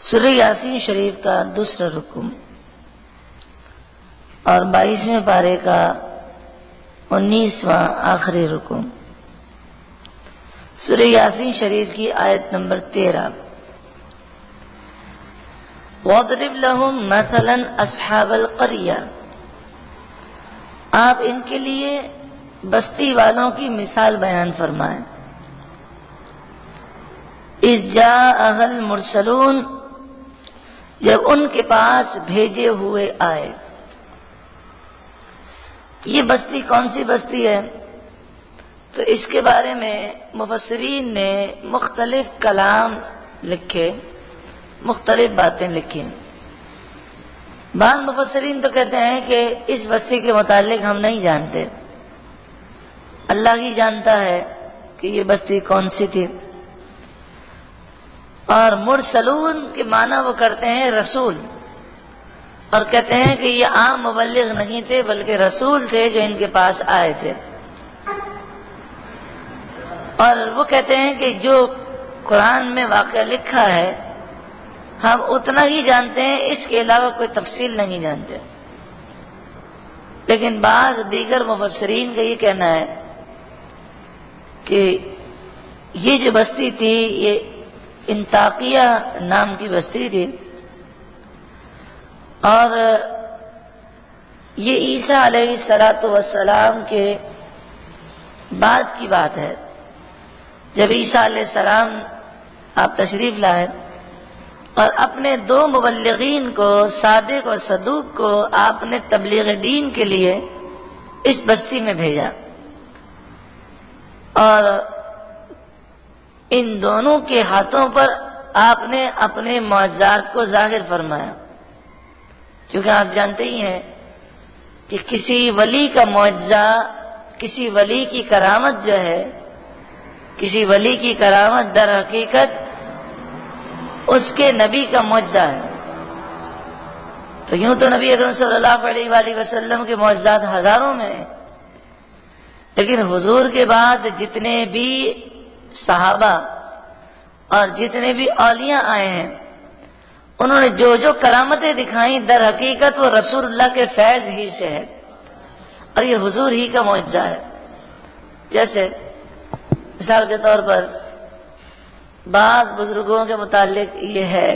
سورہ یاسین شریف کا دوسرا رکن اور 22ویں پارے کا 19واں آخری رکن۔ سورہ یاسین شریف کی آیت نمبر 13۔ وَاضْرِبْ لَهُمْ مَثَلًا أَصْحَابَ الْقَرْيَةِ، آپ ان کے لیے بستی والوں کی مثال بیان فرمائیں۔ اِذْ جَاءَهَا الْمُرْسَلُونَ، جب ان کے پاس بھیجے ہوئے آئے۔ یہ بستی کون سی بستی ہے؟ تو اس کے بارے میں مفسرین نے مختلف کلام لکھے، مختلف باتیں لکھی۔ بعض مفسرین تو کہتے ہیں کہ اس بستی کے متعلق ہم نہیں جانتے، اللہ ہی جانتا ہے کہ یہ بستی کون سی تھی۔ اور مرسلون کے معنی وہ کرتے ہیں رسول، اور کہتے ہیں کہ یہ عام مبلغ نہیں تھے بلکہ رسول تھے جو ان کے پاس آئے تھے۔ اور وہ کہتے ہیں کہ جو قرآن میں واقعہ لکھا ہے ہم اتنا ہی جانتے ہیں، اس کے علاوہ کوئی تفصیل نہیں جانتے۔ لیکن بعض دیگر مفسرین کا یہ کہنا ہے کہ یہ جو بستی تھی یہ انطاکیہ نام کی بستی تھی، اور یہ عیسیٰ علیہ السلام کے بعد کی بات ہے۔ جب عیسیٰ علیہ السلام آپ تشریف لائے اور اپنے 2 مبلغین کو، صادق اور صدوق کو، آپ نے تبلیغ دین کے لیے اس بستی میں بھیجا، اور ان دونوں کے ہاتھوں پر آپ نے اپنے معجزات کو ظاہر فرمایا۔ کیونکہ آپ جانتے ہی ہیں کہ کسی ولی کا معجزہ، کسی ولی کی کرامت جو ہے، کسی ولی کی کرامت در حقیقت اس کے نبی کا معجزہ ہے۔ تو یوں تو نبی اکرم صلی اللہ علیہ وآلہ وسلم کے معجزات ہزاروں میں ہیں، لیکن حضور کے بعد جتنے بھی صحابہ اور جتنے بھی اولیاء آئے ہیں انہوں نے جو جو کرامتیں دکھائیں در حقیقت وہ رسول اللہ کے فیض ہی سے ہے، اور یہ حضور ہی کا معجزہ ہے۔ جیسے مثال کے طور پر بعض بزرگوں کے متعلق یہ ہے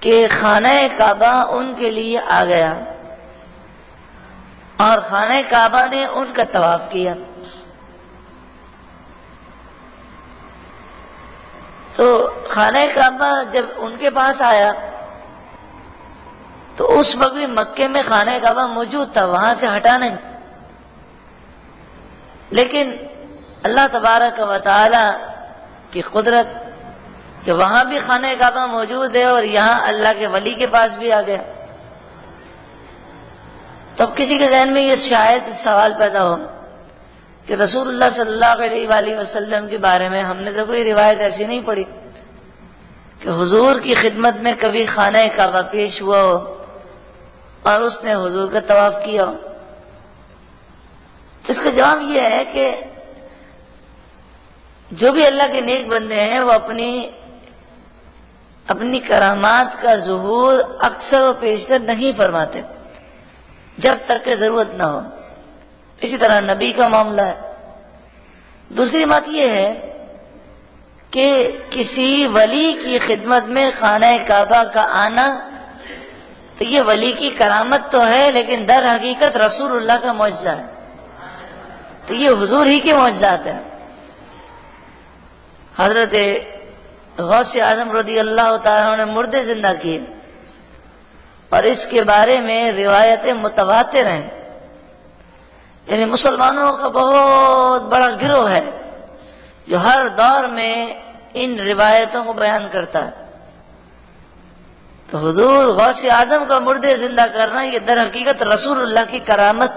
کہ خانہ کعبہ ان کے لیے آ گیا اور خانہ کعبہ نے ان کا طواف کیا۔ تو خانہ کعبہ جب ان کے پاس آیا تو اس وقت بھی مکے میں خانہ کعبہ موجود تھا، وہاں سے ہٹا نہیں، لیکن اللہ تبارک و تعالی کی قدرت کہ وہاں بھی خانہ کعبہ موجود ہے اور یہاں اللہ کے ولی کے پاس بھی آ گیا۔ تو اب کسی کے ذہن میں یہ شاید سوال پیدا ہو کہ رسول اللہ صلی اللہ علیہ وآلہ وسلم کے بارے میں ہم نے تو کوئی روایت ایسی نہیں پڑھی کہ حضور کی خدمت میں کبھی خانہ کعبہ پیش ہوا ہو اور اس نے حضور کا طواف کیا ہو۔ اس کا جواب یہ ہے کہ جو بھی اللہ کے نیک بندے ہیں وہ اپنی کرامات کا ظہور اکثر و پیشتر نہیں فرماتے جب تک کہ ضرورت نہ ہو۔ اسی طرح نبی کا معاملہ ہے۔ دوسری بات یہ ہے کہ کسی ولی کی خدمت میں خانہ کعبہ کا آنا تو یہ ولی کی کرامت تو ہے، لیکن در حقیقت رسول اللہ کا معجزہ ہے، تو یہ حضور ہی کے معجزات ہیں۔ حضرت غوث اعظم رضی اللہ تعالیٰ عنہ نے مردے زندہ کیے، اور اس کے بارے میں روایتیں متواتر ہیں، یعنی مسلمانوں کا بہت بڑا گروہ ہے جو ہر دور میں ان روایتوں کو بیان کرتا ہے۔ تو حضور غوث اعظم کا مردے زندہ کرنا یہ در حقیقت رسول اللہ کی کرامت،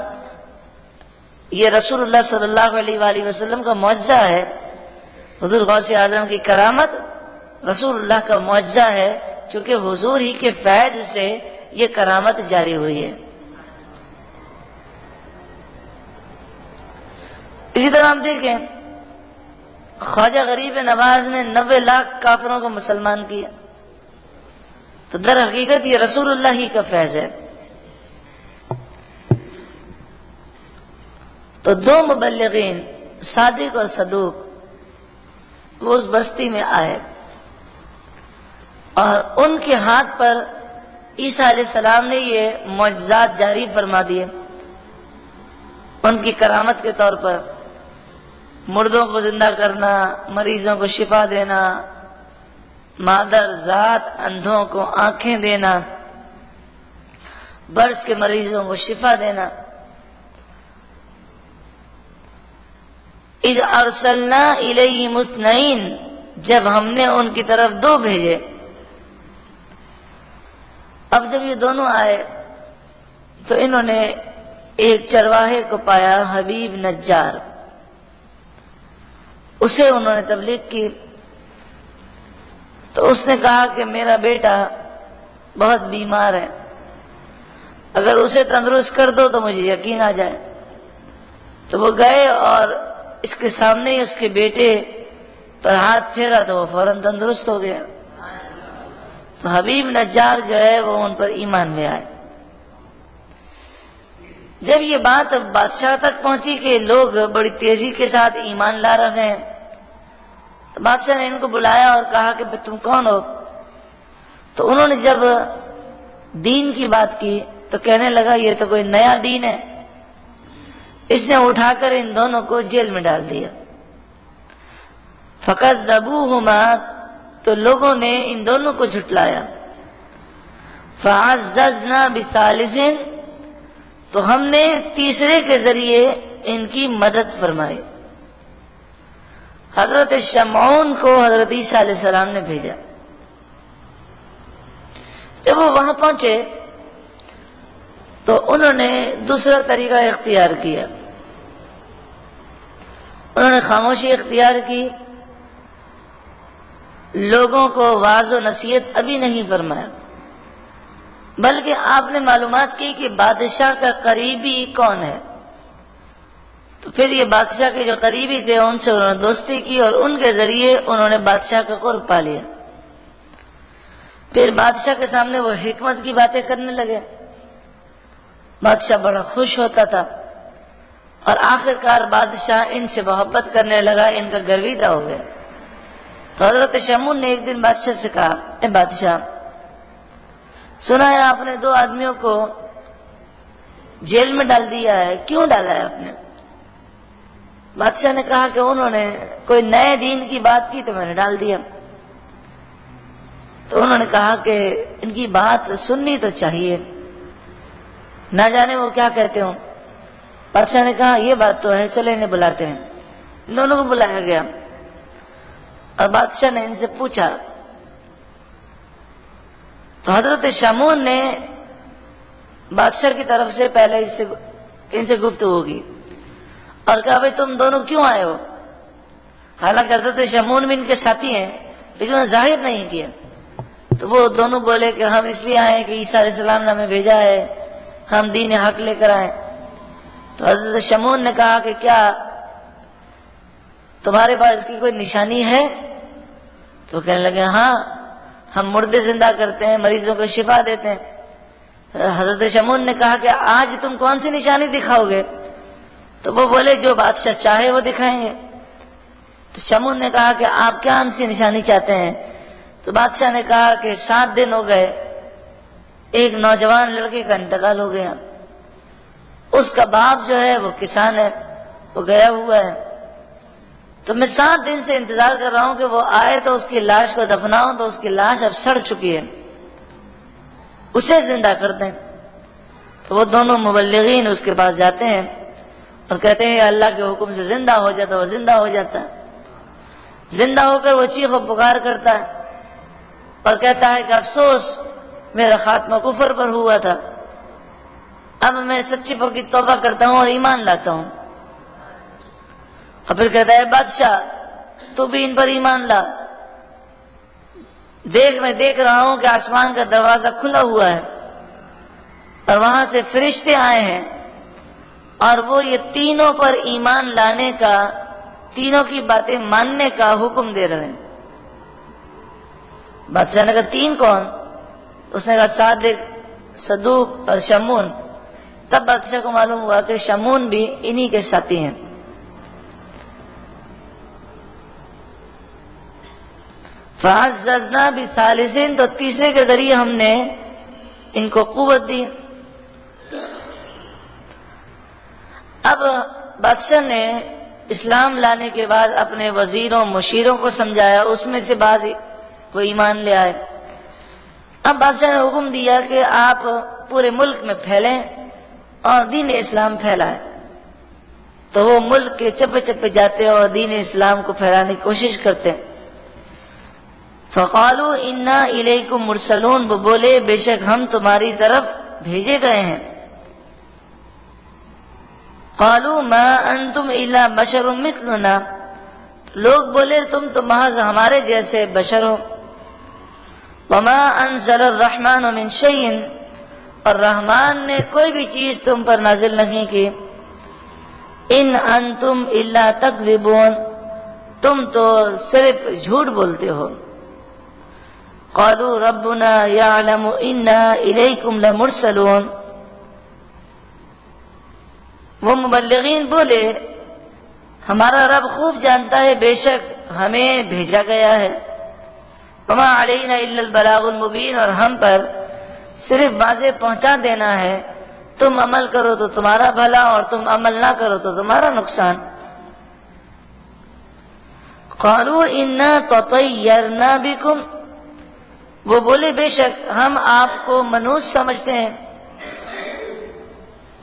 یہ رسول اللہ صلی اللہ علیہ وآلہ وسلم کا معجزہ ہے۔ حضور غوث اعظم کی کرامت رسول اللہ کا معجزہ ہے، کیونکہ حضور ہی کے فیض سے یہ کرامت جاری ہوئی ہے۔ اسی طرح ہم دیکھیں خواجہ غریب نواز نے 90 لاکھ کافروں کو مسلمان کیا، تو در حقیقت یہ رسول اللہ ہی کا فیض ہے۔ تو 2 مبلغین صادق اور صدوق وہ اس بستی میں آئے، اور ان کے ہاتھ پر عیسیٰ علیہ السلام نے یہ معجزات جاری فرما دیے، ان کی کرامت کے طور پر مردوں کو زندہ کرنا، مریضوں کو شفا دینا، مادر ذات اندھوں کو آنکھیں دینا، برس کے مریضوں کو شفا دینا۔ اذ ارسلنا الیہم اثنین، جب ہم نے ان کی طرف 2 بھیجے۔ اب جب یہ دونوں آئے تو انہوں نے ایک چرواہے کو پایا، حبیب نجار، اسے انہوں نے تبلیغ کی۔ تو اس نے کہا کہ میرا بیٹا بہت بیمار ہے، اگر اسے تندرست کر دو تو مجھے یقین آ جائے۔ تو وہ گئے اور اس کے سامنے ہی اس کے بیٹے پر ہاتھ پھیرا تو وہ فوراً تندرست ہو گیا۔ تو حبیب نجار جو ہے وہ ان پر ایمان لے آئے۔ جب یہ بات اب بادشاہ تک پہنچی کہ لوگ بڑی تیزی کے ساتھ ایمان لا رہے ہیں، تو بادشاہ نے ان کو بلایا اور کہا کہ تم کون ہو؟ تو انہوں نے جب دین کی بات کی تو کہنے لگا یہ تو کوئی نیا دین ہے۔ اس نے اٹھا کر ان دونوں کو جیل میں ڈال دیا۔ فَكَذَّبُوهُمَا، تو لوگوں نے ان دونوں کو جھٹلایا۔ فَعَزَّزْنَا بِثَالِثٍ، تو ہم نے تیسرے کے ذریعے ان کی مدد فرمائی۔ حضرت شمعون کو حضرت عیسیٰ علیہ السلام نے بھیجا۔ جب وہ وہاں پہنچے تو انہوں نے دوسرا طریقہ اختیار کیا، انہوں نے خاموشی اختیار کی، لوگوں کو واعظ و نصیحت ابھی نہیں فرمایا، بلکہ آپ نے معلومات کی کہ بادشاہ کا قریبی کون ہے۔ تو پھر یہ بادشاہ کے جو قریبی تھے ان سے انہوں نے دوستی کی اور ان کے ذریعے انہوں نے بادشاہ کا قرب پا لیا۔ پھر بادشاہ کے سامنے وہ حکمت کی باتیں کرنے لگے، بادشاہ بڑا خوش ہوتا تھا، اور آخرکار بادشاہ ان سے محبت کرنے لگا، ان کا گرویدہ ہو گیا۔ تو حضرت شمعون نے ایک دن بادشاہ سے کہا، اے بادشاہ، سنا ہے آپ نے 2 آدمیوں کو جیل میں ڈال دیا ہے، کیوں ڈالا ہے آپ نے؟ بادشاہ نے کہا کہ انہوں نے کوئی نئے دین کی بات کی تو میں نے ڈال دیا۔ تو انہوں نے کہا کہ ان کی بات سننی تو چاہیے، نہ جانے وہ کیا کہتے ہوں۔ بادشاہ نے کہا یہ بات تو ہے، چلے انہیں بلاتے ہیں۔ ان دونوں کو بلایا گیا اور بادشاہ نے ان سے پوچھا، تو حضرت شمعون نے بادشاہ کی طرف سے پہلے ان سے گفتگو کی اور کہا بھائی تم دونوں کیوں آئے ہو؟ حالانکہ حضرت شمعون بھی ان کے ساتھی ہیں لیکن انہوں نے ظاہر نہیں کیا۔ تو وہ دونوں بولے کہ ہم اس لیے آئے کہ عیسیٰ علیہ السلام نے ہمیں بھیجا ہے، ہم دین حق لے کر آئے۔ تو حضرت شمعون نے کہا کہ کیا تمہارے پاس اس کی کوئی نشانی ہے؟ تو کہنے لگے ہاں، ہم مردے زندہ کرتے ہیں، مریضوں کو شفا دیتے ہیں۔ حضرت شمعون نے کہا کہ آج تم کون سی نشانی دکھاؤ گے؟ تو وہ بولے جو بادشاہ چاہے وہ دکھائیں گے۔ تو شمعون نے کہا کہ آپ کیا ان سی نشانی چاہتے ہیں؟ تو بادشاہ نے کہا کہ 7 دن ہو گئے، ایک نوجوان لڑکے کا انتقال ہو گیا، اس کا باپ جو ہے وہ کسان ہے، وہ گیا ہوا ہے، تو میں 7 دن سے انتظار کر رہا ہوں کہ وہ آئے تو اس کی لاش کو دفناؤں، تو اس کی لاش اب سڑ چکی ہے، اسے زندہ کر دیں۔ تو وہ دونوں مبلغین اس کے پاس جاتے ہیں اور کہتے ہیں اللہ کے حکم سے زندہ ہو جاتا، وہ زندہ ہو جاتا ہے۔ زندہ ہو کر وہ چیخ و پکار کرتا ہے اور کہتا ہے کہ افسوس میرا خاتمہ کفر پر ہوا تھا، اب میں سچی پکی توبہ کرتا ہوں اور ایمان لاتا ہوں۔ اور پھر کہتا ہے بادشاہ تو بھی ان پر ایمان لا، میں دیکھ رہا ہوں کہ آسمان کا دروازہ کھلا ہوا ہے اور وہاں سے فرشتے آئے ہیں اور وہ یہ تینوں پر ایمان لانے کا تینوں کی باتیں ماننے کا حکم دے رہے ہیں۔ بادشاہ نے کہا تین کون؟ اس نے کہا صادق، صدوق اور شمون۔ تب بادشاہ کو معلوم ہوا کہ شمون بھی انہی کے ساتھی ہیں۔ فَعَزَّزْنَا بِثَالِثٍ، تو تیسرے کے ذریعے ہم نے ان کو قوت دی۔ اب بادشاہ نے اسلام لانے کے بعد اپنے وزیروں مشیروں کو سمجھایا، اس میں سے بعض وہ ایمان لے آئے۔ اب بادشاہ نے حکم دیا کہ آپ پورے ملک میں پھیلیں اور دین اسلام پھیلائیں۔ تو وہ ملک کے چپے چپے جاتے اور دین اسلام کو پھیلانے کی کوشش کرتے۔ فَقَالُوا إِنَّا إِلَيْكُمْ مُرْسَلُونَ، وہ بولے بے شک ہم تمہاری طرف بھیجے گئے ہیں۔ قَالُوا مَا أَنْتُمْ إِلَّا بَشَرٌ مِثْلُنَا، لوگ بولے تم تو محض ہمارے جیسے بشر ہو۔ وَمَا أَنزَلَ الرَّحْمَنُ مِنْ شَيْءٍ، اور رحمان نے کوئی بھی چیز تم پر نازل نہیں کی۔ إِنْ أَنْتُمْ إِلَّا تَكْذِبُونَ، تم تو صرف جھوٹ بولتے ہو۔ قَالُوا رَبُّنَا يَعْلَمُ إِنَّا إِلَيْكُمْ لَمُرْسَلُونَ، وہ مبلغین بولے ہمارا رب خوب جانتا ہے بے شک ہمیں بھیجا گیا ہے۔ وَمَا عَلَيْنَا إِلَّا الْبَلَاغُ الْمُبِينُ، اور ہم پر صرف واضح پہنچا دینا ہے، تم عمل کرو تو تمہارا بھلا اور تم عمل نہ کرو تو تمہارا نقصان۔ قَالُوا إِنَّا تَطَيَّرْنَا بِكُمْ، وہ بولے بے شک ہم آپ کو منحوس سمجھتے ہیں،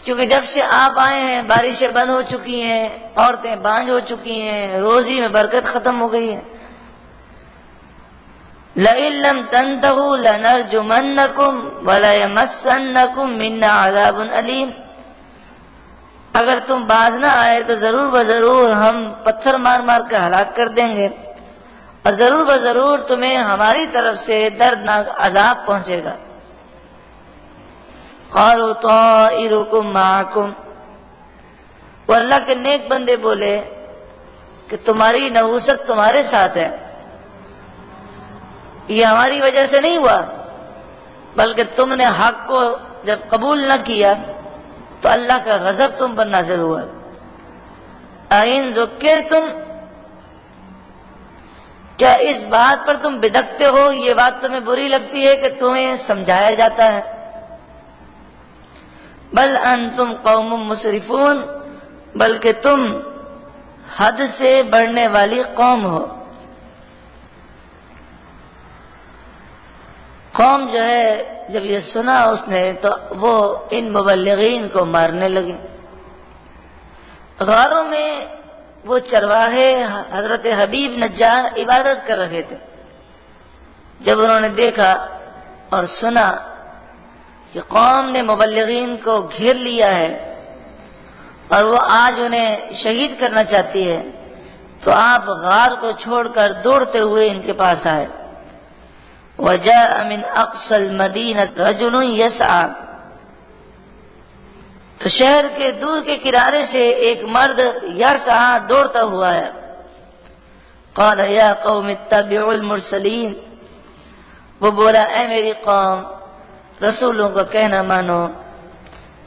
کیونکہ جب سے آپ آئے ہیں بارشیں بند ہو چکی ہیں، عورتیں بانجھ ہو چکی ہیں، روزی میں برکت ختم ہو گئی ہے۔ لَئِن لَّمْ تَنْتَهُوا لَنَرْجُمَنَّكُمْ وَلَيَمَسَّنَّكُمْ مِنَّا عَذَابٌ أَلِيمٌ، اگر تم باز نہ آئے تو ضرور بضرور ہم پتھر مار مار کر ہلاک کر دیں گے، اور ضرور بضرور تمہیں ہماری طرف سے دردناک عذاب پہنچے گا۔ قَالُوا طَائِرُكُمْ مَعَكُمْ، وہ اللہ کے نیک بندے بولے کہ تمہاری نحوست تمہارے ساتھ ہے، یہ ہماری وجہ سے نہیں ہوا، بلکہ تم نے حق کو جب قبول نہ کیا تو اللہ کا غضب تم پر نازل ہوا۔ اَإِن ذُكِّرْتُمْ، کیا اس بات پر تم بدکتے ہو، یہ بات تمہیں بری لگتی ہے کہ تمہیں سمجھایا جاتا ہے؟ بل انتم قوم مسرفون، بلکہ تم حد سے بڑھنے والی قوم ہو۔ قوم جو ہے جب یہ سنا اس نے تو وہ ان مبلغین کو مارنے لگی۔ غاروں میں وہ چرواہے حضرت حبیب نجار عبادت کر رہے تھے، جب انہوں نے دیکھا اور سنا کہ قوم نے مبلغین کو گھیر لیا ہے اور وہ آج انہیں شہید کرنا چاہتی ہے، تو آپ غار کو چھوڑ کر دوڑتے ہوئے ان کے پاس آئے۔ وَجَاءَ مِنْ أَقْصَى الْمَدِينَةِ رَجُلٌ يَسْعَى، تو شہر کے دور کے کنارے سے ایک مرد یسعی دوڑتا ہوا ہے۔ قَالَ يَا قَوْمِ اتَّبِعُوا الْمُرْسَلِينَ، وہ بولا اے میری قوم رسولوں کا کہنا مانو،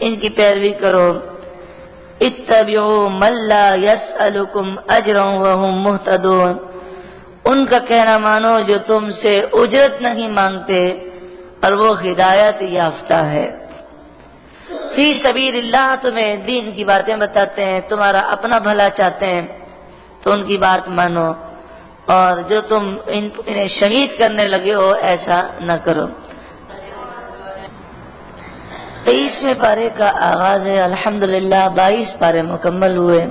ان کی پیروی کرو۔ اتبعوا من لا يسألكم اجرا وهم مهتدون، ان کا کہنا مانو جو تم سے اجرت نہیں مانگتے اور وہ ہدایت یافتہ ہے۔ فی سبیل اللہ، تمہیں دین کی باتیں بتاتے ہیں، تمہارا اپنا بھلا چاہتے ہیں تو ان کی بات مانو، اور جو تم انہیں شہید کرنے لگے ہو ایسا نہ کرو۔ 23ویں پارے کا آغاز ہے، الحمدللہ 22 پارے مکمل ہوئے۔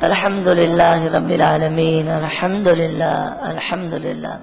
الحمدللہ رب العالمین، الحمدللہ الحمدللہ۔